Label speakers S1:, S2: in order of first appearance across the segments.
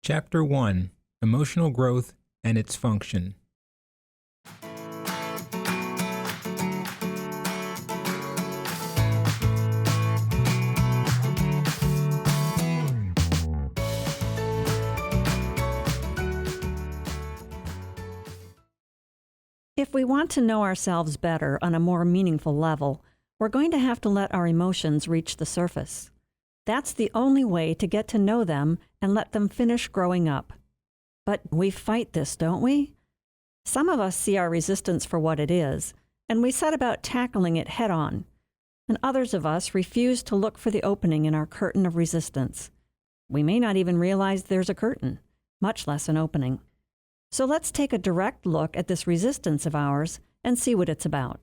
S1: Chapter 1: Emotional Growth and its Function.
S2: If we want to know ourselves better on a more meaningful level, we're going to have to let our emotions reach the surface. That's the only way to get to know them and let them finish growing up. But we fight this, don't we? Some of us see our resistance for what it is, and we set about tackling it head on. And others of us refuse to look for the opening in our curtain of resistance. We may not even realize there's a curtain, much less an opening. So let's take a direct look at this resistance of ours and see what it's about.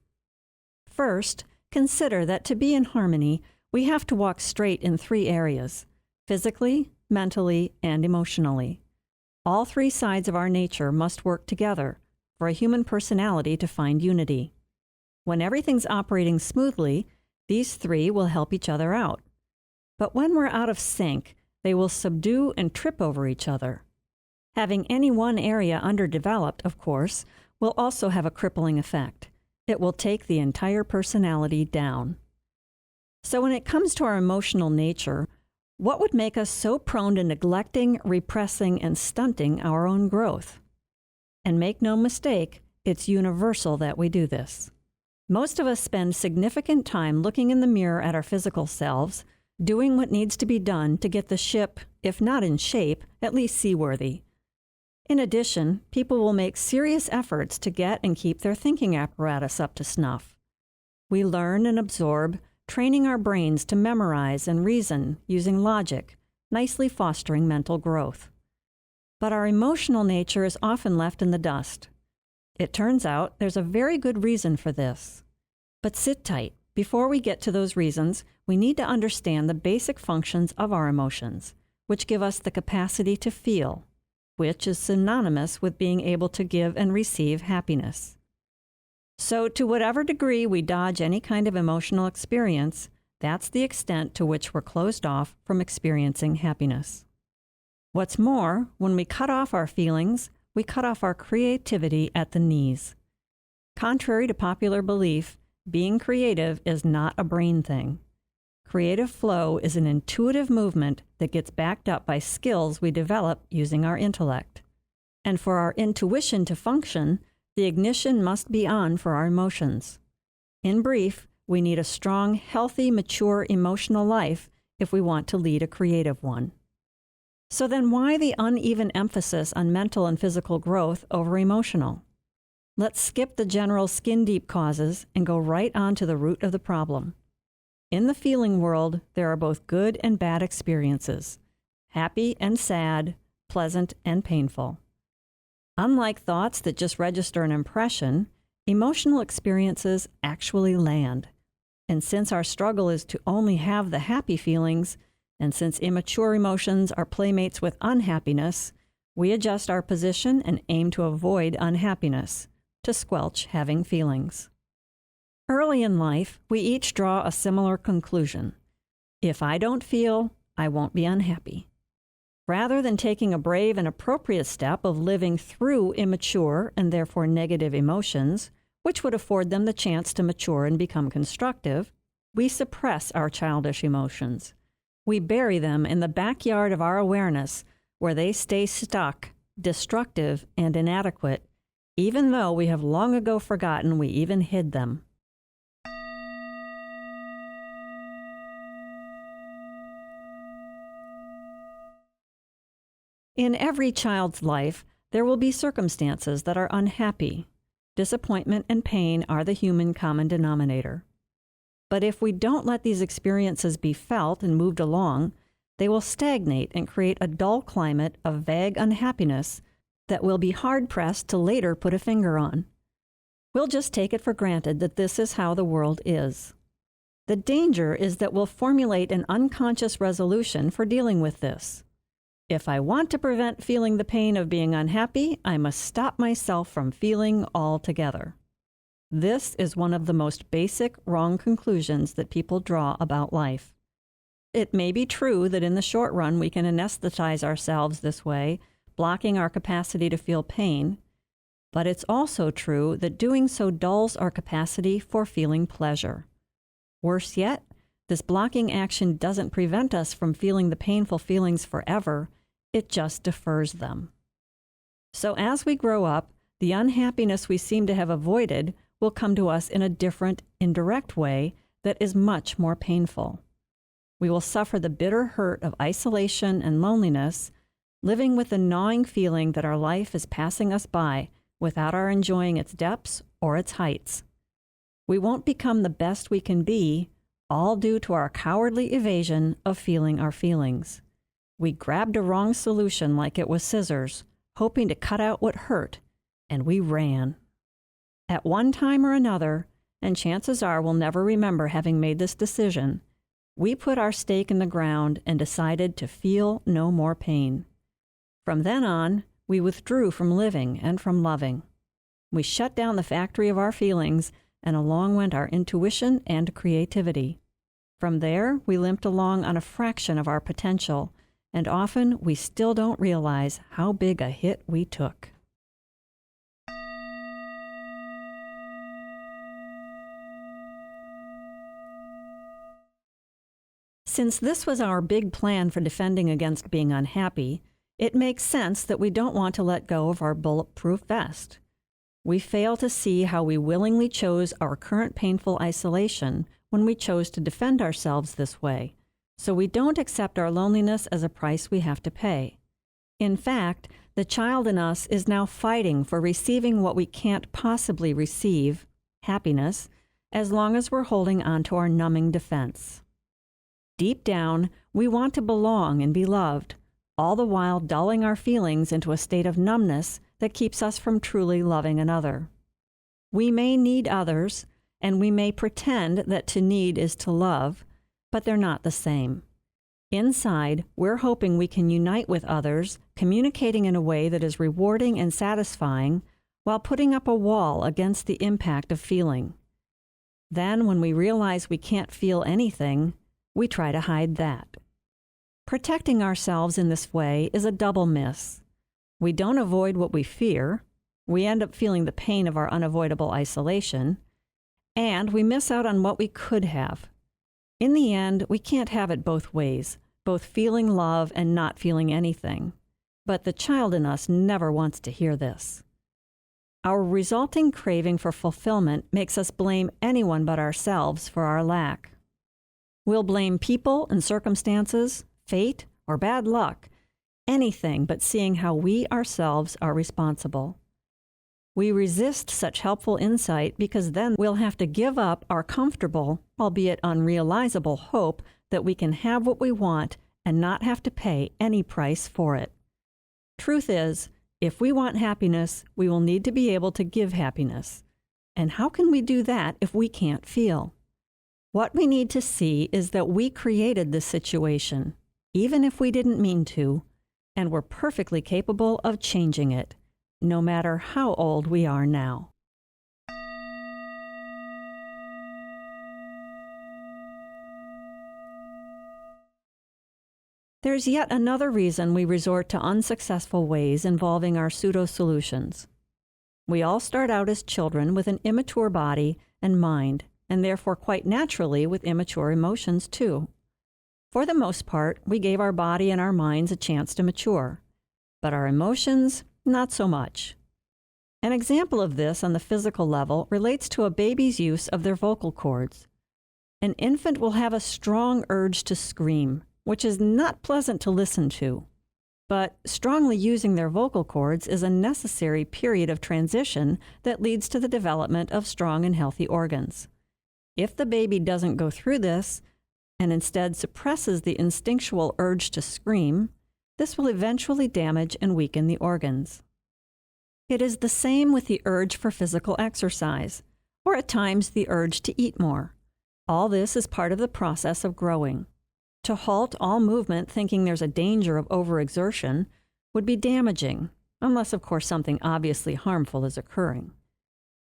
S2: First, consider that to be in harmony, we have to walk straight in three areas: physically, mentally, and emotionally. All three sides of our nature must work together for a human personality to find unity. When everything's operating smoothly, these three will help each other out. But when we're out of sync, they will subdue and trip over each other. Having any one area underdeveloped, of course, will also have a crippling effect. It will take the entire personality down. So when it comes to our emotional nature, what would make us so prone to neglecting, repressing, and stunting our own growth? And make no mistake, it's universal that we do this. Most of us spend significant time looking in the mirror at our physical selves, doing what needs to be done to get the ship, if not in shape, at least seaworthy. In addition, people will make serious efforts to get and keep their thinking apparatus up to snuff. We learn and absorb, training our brains to memorize and reason using logic, nicely fostering mental growth. But our emotional nature is often left in the dust. It turns out there's a very good reason for this. But sit tight. Before we get to those reasons, we need to understand the basic functions of our emotions, which give us the capacity to feel, which is synonymous with being able to give and receive happiness. So to whatever degree we dodge any kind of emotional experience, that's the extent to which we're closed off from experiencing happiness. What's more, when we cut off our feelings, we cut off our creativity at the knees. Contrary to popular belief, being creative is not a brain thing. Creative flow is an intuitive movement that gets backed up by skills we develop using our intellect. And for our intuition to function, the ignition must be on for our emotions. In brief, we need a strong, healthy, mature emotional life if we want to lead a creative one. So then why the uneven emphasis on mental and physical growth over emotional? Let's skip the general skin-deep causes and go right on to the root of the problem. In the feeling world, there are both good and bad experiences, happy and sad, pleasant and painful. Unlike thoughts that just register an impression, emotional experiences actually land. And since our struggle is to only have the happy feelings, and since immature emotions are playmates with unhappiness, we adjust our position and aim to avoid unhappiness, to squelch having feelings. Early in life, we each draw a similar conclusion. If I don't feel, I won't be unhappy. Rather than taking a brave and appropriate step of living through immature and therefore negative emotions, which would afford them the chance to mature and become constructive, we suppress our childish emotions. We bury them in the backyard of our awareness, where they stay stuck, destructive, and inadequate, even though we have long ago forgotten we even hid them. In every child's life, there will be circumstances that are unhappy. Disappointment and pain are the human common denominator. But if we don't let these experiences be felt and moved along, they will stagnate and create a dull climate of vague unhappiness that we'll be hard-pressed to later put a finger on. We'll just take it for granted that this is how the world is. The danger is that we'll formulate an unconscious resolution for dealing with this. If I want to prevent feeling the pain of being unhappy, I must stop myself from feeling altogether. This is one of the most basic wrong conclusions that people draw about life. It may be true that in the short run we can anesthetize ourselves this way, blocking our capacity to feel pain, but it's also true that doing so dulls our capacity for feeling pleasure. Worse yet, this blocking action doesn't prevent us from feeling the painful feelings forever, it just defers them. So as we grow up, the unhappiness we seem to have avoided will come to us in a different, indirect way that is much more painful. We will suffer the bitter hurt of isolation and loneliness, living with the gnawing feeling that our life is passing us by without our enjoying its depths or its heights. We won't become the best we can be, all due to our cowardly evasion of feeling our feelings. We grabbed a wrong solution like it was scissors, hoping to cut out what hurt, and we ran. At one time or another, and chances are we'll never remember having made this decision, we put our stake in the ground and decided to feel no more pain. From then on, we withdrew from living and from loving. We shut down the factory of our feelings, and along went our intuition and creativity. From there, we limped along on a fraction of our potential, and often we still don't realize how big a hit we took. Since this was our big plan for defending against being unhappy, it makes sense that we don't want to let go of our bulletproof vest. We fail to see how we willingly chose our current painful isolation when we chose to defend ourselves this way, so we don't accept our loneliness as a price we have to pay. In fact, the child in us is now fighting for receiving what we can't possibly receive, happiness, as long as we're holding on to our numbing defense. Deep down, we want to belong and be loved, all the while dulling our feelings into a state of numbness that keeps us from truly loving another. We may need others, and we may pretend that to need is to love, but they're not the same. Inside, we're hoping we can unite with others, communicating in a way that is rewarding and satisfying, while putting up a wall against the impact of feeling. Then, when we realize we can't feel anything, we try to hide that. Protecting ourselves in this way is a double miss. We don't avoid what we fear, we end up feeling the pain of our unavoidable isolation, and we miss out on what we could have. In the end, we can't have it both ways, both feeling love and not feeling anything. But the child in us never wants to hear this. Our resulting craving for fulfillment makes us blame anyone but ourselves for our lack. We'll blame people and circumstances, fate, or bad luck, anything but seeing how we ourselves are responsible. We resist such helpful insight because then we'll have to give up our comfortable, albeit unrealizable, hope that we can have what we want and not have to pay any price for it. Truth is, if we want happiness, we will need to be able to give happiness. And how can we do that if we can't feel? What we need to see is that we created this situation, even if we didn't mean to, and we're perfectly capable of changing it, no matter how old we are now. There's yet another reason we resort to unsuccessful ways involving our pseudo-solutions. We all start out as children with an immature body and mind, and therefore quite naturally with immature emotions too. For the most part, we gave our body and our minds a chance to mature, but our emotions, not so much. An example of this on the physical level relates to a baby's use of their vocal cords. An infant will have a strong urge to scream, which is not pleasant to listen to. But strongly using their vocal cords is a necessary period of transition that leads to the development of strong and healthy organs. If the baby doesn't go through this, and instead suppresses the instinctual urge to scream, this will eventually damage and weaken the organs. It is the same with the urge for physical exercise, or at times the urge to eat more. All this is part of the process of growing. To halt all movement thinking there's a danger of overexertion would be damaging, unless of course something obviously harmful is occurring.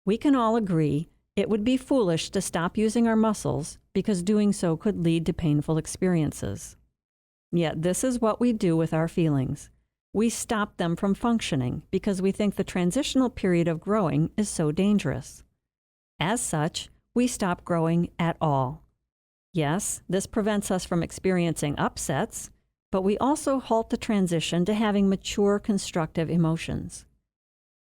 S2: We can all agree It would be foolish to stop using our muscles because doing so could lead to painful experiences. Yet this is what we do with our feelings. We stop them from functioning because we think the transitional period of growing is so dangerous. As such, we stop growing at all. Yes, this prevents us from experiencing upsets, but we also halt the transition to having mature, constructive emotions.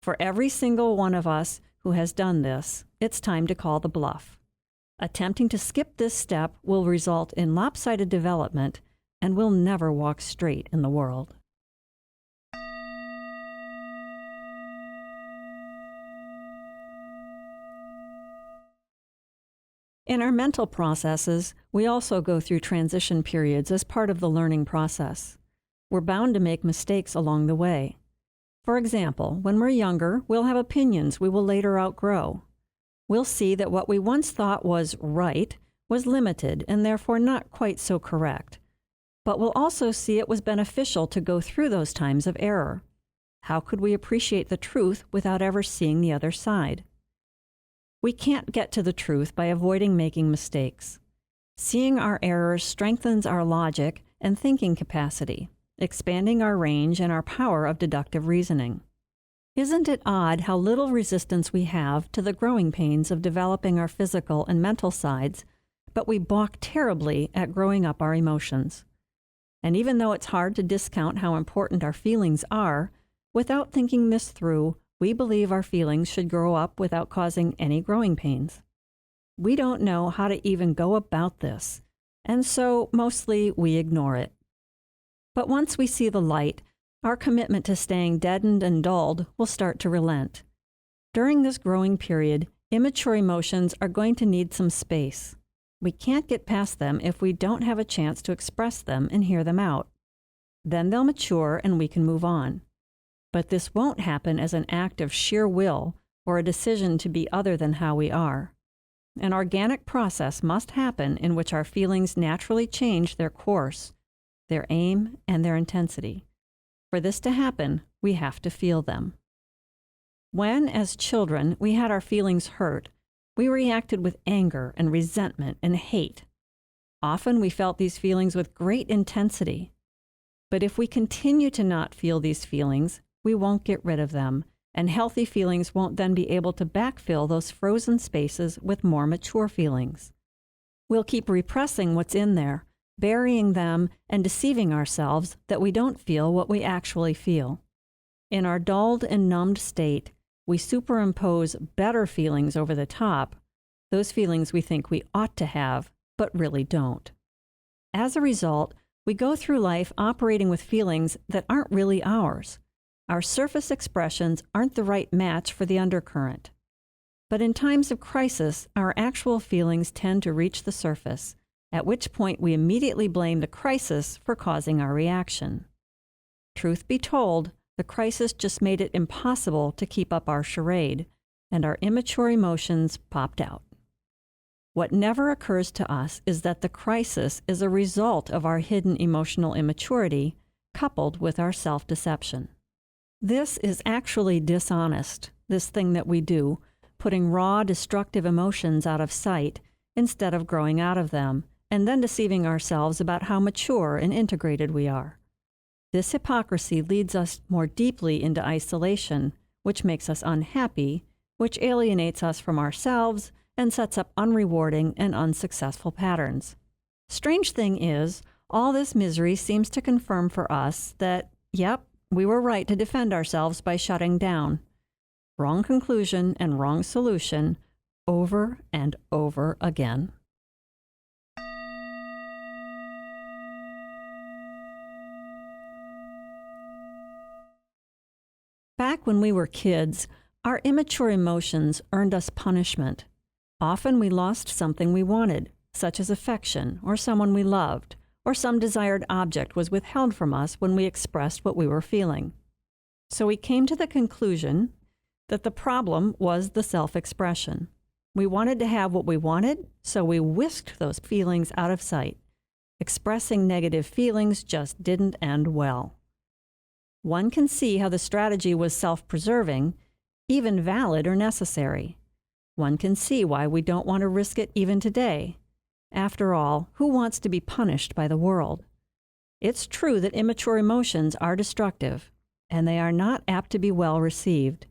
S2: For every single one of us who has done this, it's time to call the bluff. Attempting to skip this step will result in lopsided development and we'll never walk straight in the world. In our mental processes, we also go through transition periods as part of the learning process. We're bound to make mistakes along the way. For example, when we're younger, we'll have opinions we will later outgrow. We'll see that what we once thought was right was limited and therefore not quite so correct. But we'll also see it was beneficial to go through those times of error. How could we appreciate the truth without ever seeing the other side? We can't get to the truth by avoiding making mistakes. Seeing our errors strengthens our logic and thinking capacity, expanding our range and our power of deductive reasoning. Isn't it odd how little resistance we have to the growing pains of developing our physical and mental sides, but we balk terribly at growing up our emotions? And even though it's hard to discount how important our feelings are, without thinking this through, we believe our feelings should grow up without causing any growing pains. We don't know how to even go about this, and so mostly we ignore it. But once we see the light, our commitment to staying deadened and dulled will start to relent. During this growing period, immature emotions are going to need some space. We can't get past them if we don't have a chance to express them and hear them out. Then they'll mature and we can move on. But this won't happen as an act of sheer will or a decision to be other than how we are. An organic process must happen in which our feelings naturally change their course, their aim, and their intensity. For this to happen, we have to feel them. When, as children, we had our feelings hurt, we reacted with anger and resentment and hate. Often we felt these feelings with great intensity. But if we continue to not feel these feelings, we won't get rid of them, and healthy feelings won't then be able to backfill those frozen spaces with more mature feelings. We'll keep repressing what's in there, burying them, and deceiving ourselves that we don't feel what we actually feel. In our dulled and numbed state, we superimpose better feelings over the top, those feelings we think we ought to have, but really don't. As a result, we go through life operating with feelings that aren't really ours. Our surface expressions aren't the right match for the undercurrent. But in times of crisis, our actual feelings tend to reach the surface, at which point we immediately blame the crisis for causing our reaction. Truth be told, the crisis just made it impossible to keep up our charade, and our immature emotions popped out. What never occurs to us is that the crisis is a result of our hidden emotional immaturity, coupled with our self-deception. This is actually dishonest, this thing that we do, putting raw, destructive emotions out of sight instead of growing out of them, and then deceiving ourselves about how mature and integrated we are. This hypocrisy leads us more deeply into isolation, which makes us unhappy, which alienates us from ourselves, and sets up unrewarding and unsuccessful patterns. Strange thing is, all this misery seems to confirm for us that, yep, we were right to defend ourselves by shutting down. Wrong conclusion and wrong solution over and over again. Back when we were kids, our immature emotions earned us punishment. Often we lost something we wanted, such as affection or someone we loved, or some desired object was withheld from us when we expressed what we were feeling. So we came to the conclusion that the problem was the self-expression. We wanted to have what we wanted, so we whisked those feelings out of sight. Expressing negative feelings just didn't end well. One can see how the strategy was self-preserving, even valid or necessary. One can see why we don't want to risk it even today. After all, who wants to be punished by the world? It's true that immature emotions are destructive, and they are not apt to be well received.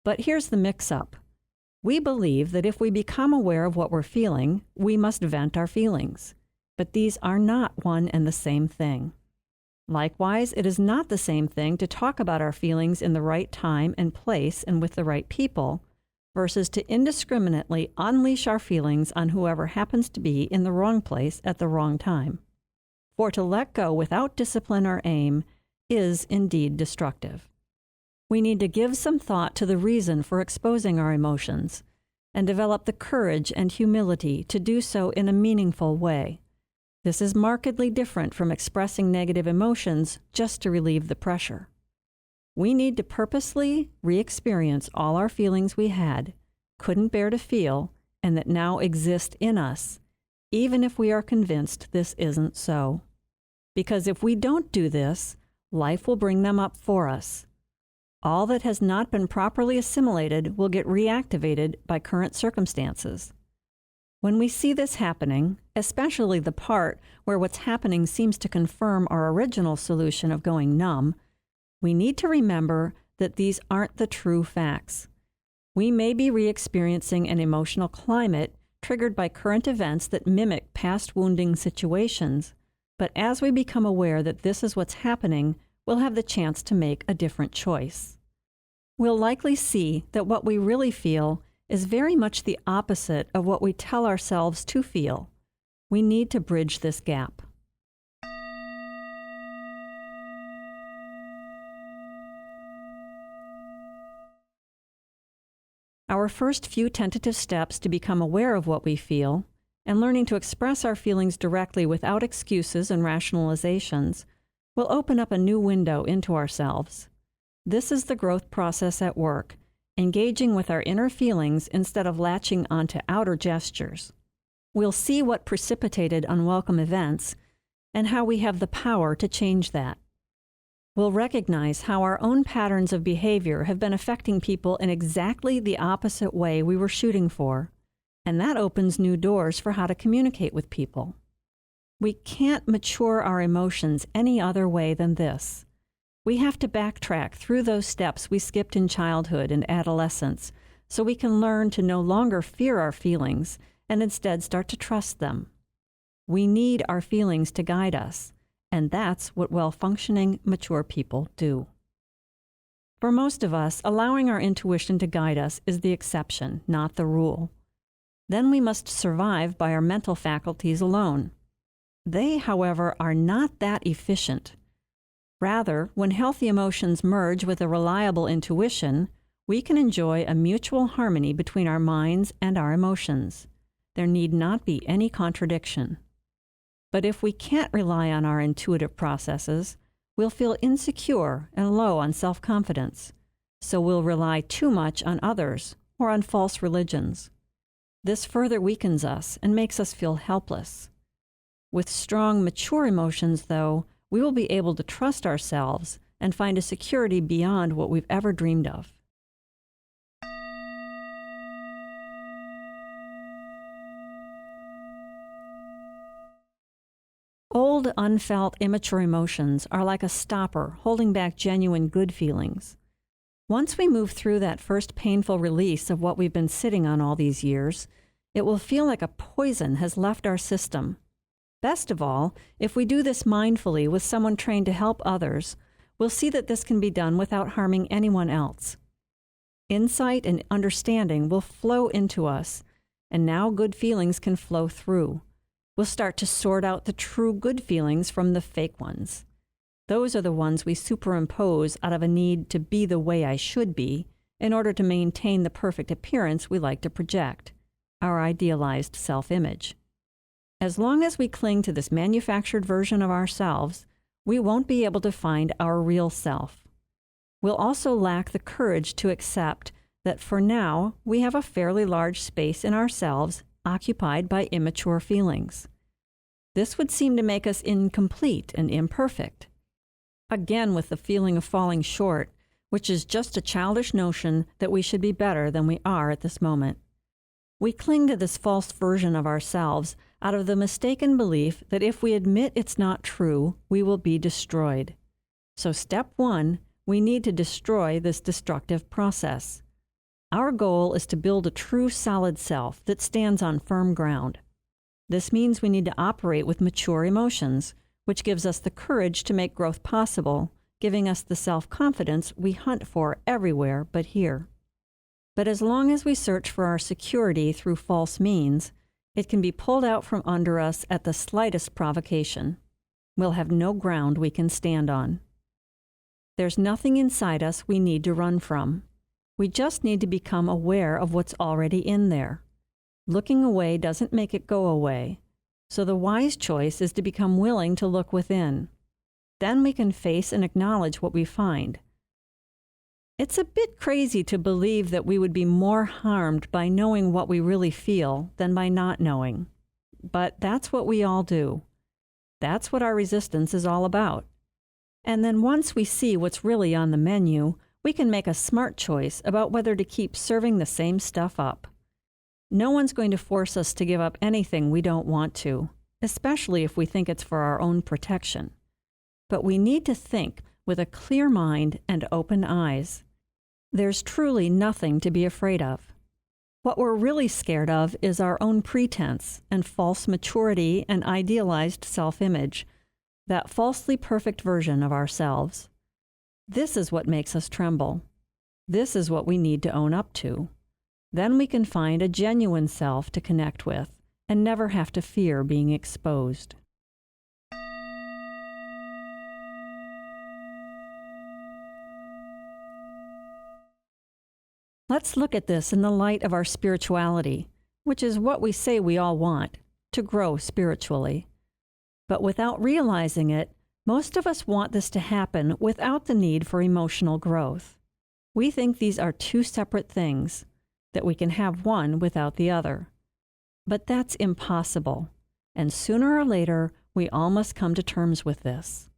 S2: But here's the mix-up. We believe that if we become aware of what we're feeling, we must vent our feelings. But these are not one and the same thing. Likewise, it is not the same thing to talk about our feelings in the right time and place and with the right people, versus to indiscriminately unleash our feelings on whoever happens to be in the wrong place at the wrong time. For to let go without discipline or aim is indeed destructive. We need to give some thought to the reason for exposing our emotions and develop the courage and humility to do so in a meaningful way. This is markedly different from expressing negative emotions just to relieve the pressure. We need to purposely re-experience all our feelings we had, couldn't bear to feel, and that now exist in us, even if we are convinced this isn't so. Because if we don't do this, life will bring them up for us. All that has not been properly assimilated will get reactivated by current circumstances. When we see this happening, especially the part where what's happening seems to confirm our original solution of going numb, we need to remember that these aren't the true facts. We may be re-experiencing an emotional climate triggered by current events that mimic past wounding situations, but as we become aware that this is what's happening, we'll have the chance to make a different choice. We'll likely see that what we really feel is very much the opposite of what we tell ourselves to feel. We need to bridge this gap. Our first few tentative steps to become aware of what we feel and learning to express our feelings directly without excuses and rationalizations will open up a new window into ourselves. This is the growth process at work, engaging with our inner feelings instead of latching onto outer gestures. We'll see what precipitated unwelcome events and how we have the power to change that. We'll recognize how our own patterns of behavior have been affecting people in exactly the opposite way we were shooting for, and that opens new doors for how to communicate with people. We can't mature our emotions any other way than this. We have to backtrack through those steps we skipped in childhood and adolescence so we can learn to no longer fear our feelings and instead start to trust them. We need our feelings to guide us, and that's what well-functioning, mature people do. For most of us, allowing our intuition to guide us is the exception, not the rule. Then we must survive by our mental faculties alone. They, however, are not that efficient. Rather, when healthy emotions merge with a reliable intuition, we can enjoy a mutual harmony between our minds and our emotions. There need not be any contradiction. But if we can't rely on our intuitive processes, we'll feel insecure and low on self-confidence, so we'll rely too much on others or on false religions. This further weakens us and makes us feel helpless. With strong, mature emotions, though, we will be able to trust ourselves and find a security beyond what we've ever dreamed of. Old, unfelt, immature emotions are like a stopper holding back genuine good feelings. Once we move through that first painful release of what we've been sitting on all these years, it will feel like a poison has left our system. Best of all, if we do this mindfully with someone trained to help others, we'll see that this can be done without harming anyone else. Insight and understanding will flow into us, and now good feelings can flow through. We'll start to sort out the true good feelings from the fake ones. Those are the ones we superimpose out of a need to be the way I should be in order to maintain the perfect appearance we like to project, our idealized self-image. As long as we cling to this manufactured version of ourselves, we won't be able to find our real self. We'll also lack the courage to accept that for now we have a fairly large space in ourselves occupied by immature feelings. This would seem to make us incomplete and imperfect. Again, with the feeling of falling short, which is just a childish notion that we should be better than we are at this moment. We cling to this false version of ourselves out of the mistaken belief that if we admit it's not true, we will be destroyed. So step one, we need to destroy this destructive process. Our goal is to build a true solid self that stands on firm ground. This means we need to operate with mature emotions, which gives us the courage to make growth possible, giving us the self-confidence we hunt for everywhere but here. But as long as we search for our security through false means, it can be pulled out from under us at the slightest provocation. We'll have no ground we can stand on. There's nothing inside us we need to run from. We just need to become aware of what's already in there. Looking away doesn't make it go away, so the wise choice is to become willing to look within. Then we can face and acknowledge what we find. It's a bit crazy to believe that we would be more harmed by knowing what we really feel than by not knowing. But that's what we all do. That's what our resistance is all about. And then once we see what's really on the menu, we can make a smart choice about whether to keep serving the same stuff up. No one's going to force us to give up anything we don't want to, especially if we think it's for our own protection. But we need to think with a clear mind and open eyes. There's truly nothing to be afraid of. What we're really scared of is our own pretense and false maturity and idealized self-image, that falsely perfect version of ourselves. This is what makes us tremble. This is what we need to own up to. Then we can find a genuine self to connect with and never have to fear being exposed. Let's look at this in the light of our spirituality, which is what we say we all want, to grow spiritually. But without realizing it, most of us want this to happen without the need for emotional growth. We think these are two separate things, that we can have one without the other. But that's impossible, and sooner or later, we all must come to terms with this.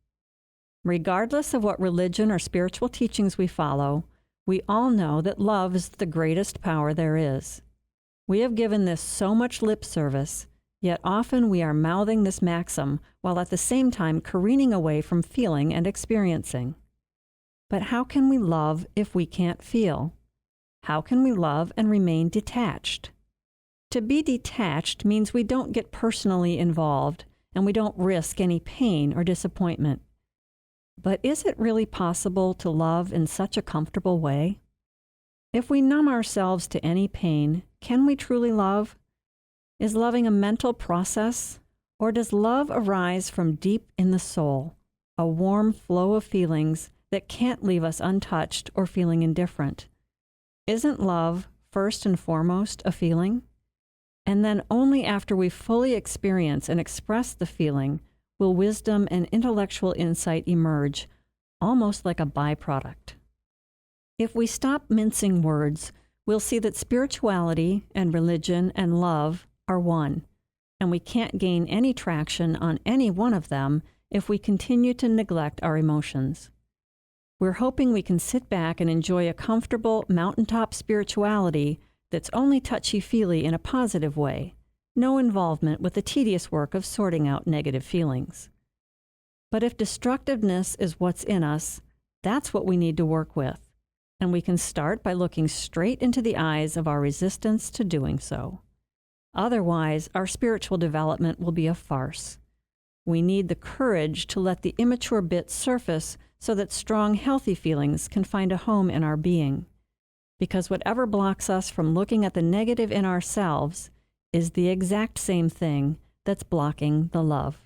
S2: Regardless of what religion or spiritual teachings we follow, we all know that love is the greatest power there is. We have given this so much lip service, yet often we are mouthing this maxim while at the same time careening away from feeling and experiencing. But how can we love if we can't feel? How can we love and remain detached? To be detached means we don't get personally involved and we don't risk any pain or disappointment. But is it really possible to love in such a comfortable way? If we numb ourselves to any pain, can we truly love? Is loving a mental process, or does love arise from deep in the soul, a warm flow of feelings that can't leave us untouched or feeling indifferent? Isn't love, first and foremost, a feeling? And then only after we fully experience and express the feeling will wisdom and intellectual insight emerge, almost like a byproduct. If we stop mincing words, we'll see that spirituality and religion and love are one, and we can't gain any traction on any one of them if we continue to neglect our emotions. We're hoping we can sit back and enjoy a comfortable mountaintop spirituality that's only touchy-feely in a positive way, no involvement with the tedious work of sorting out negative feelings. But if destructiveness is what's in us, that's what we need to work with, and we can start by looking straight into the eyes of our resistance to doing so. Otherwise, our spiritual development will be a farce. We need the courage to let the immature bit surface so that strong, healthy feelings can find a home in our being. Because whatever blocks us from looking at the negative in ourselves is the exact same thing that's blocking the love.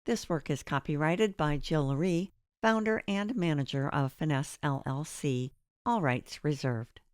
S3: This work is copyrighted by Jill Loree, founder and manager of Finesse LLC. All rights reserved.